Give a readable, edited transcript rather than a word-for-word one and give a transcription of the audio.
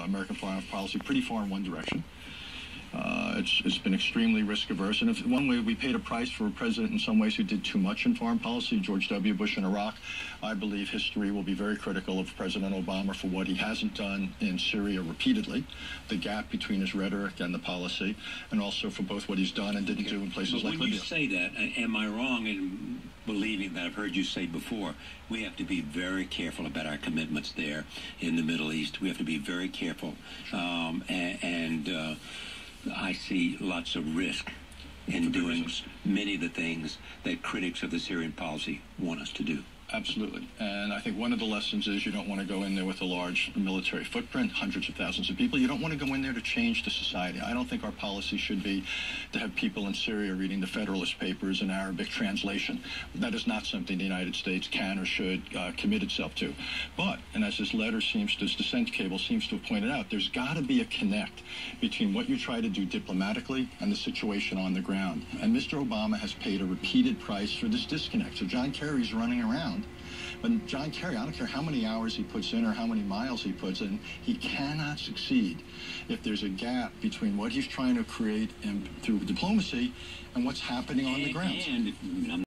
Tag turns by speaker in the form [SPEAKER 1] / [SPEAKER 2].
[SPEAKER 1] American foreign policy pretty far in one direction. It's been extremely risk averse, and if one way we paid a price for a president in some ways who did too much in foreign policy, George W. Bush in Iraq. I believe history will be very critical of President Obama for what he hasn't done in Syria repeatedly, the gap between his rhetoric and the policy, and also for both what he's done and didn't do in places like Libya.
[SPEAKER 2] When you say that, am I wrong in believing that I've heard you say before, we have to be very careful about our commitments there in the Middle East. We have to be very careful, I see lots of risk in doing many of the things that critics of the Syrian policy want us to do.
[SPEAKER 1] Absolutely. And I think one of the lessons is you don't want to go in there with a large military footprint, hundreds of thousands of people. You don't want to go in there to change the society. I don't think our policy should be to have people in Syria reading the Federalist Papers in Arabic translation. That is not something the United States can or should commit itself to. But, and as this letter this dissent cable seems to have pointed out, there's got to be a connect between what you try to do diplomatically and the situation on the ground. And Mr. Obama has paid a repeated price for this disconnect. So John Kerry's running around. But John Kerry, I don't care how many hours he puts in or how many miles he puts in, he cannot succeed if there's a gap between what he's trying to create through diplomacy and what's happening on the ground.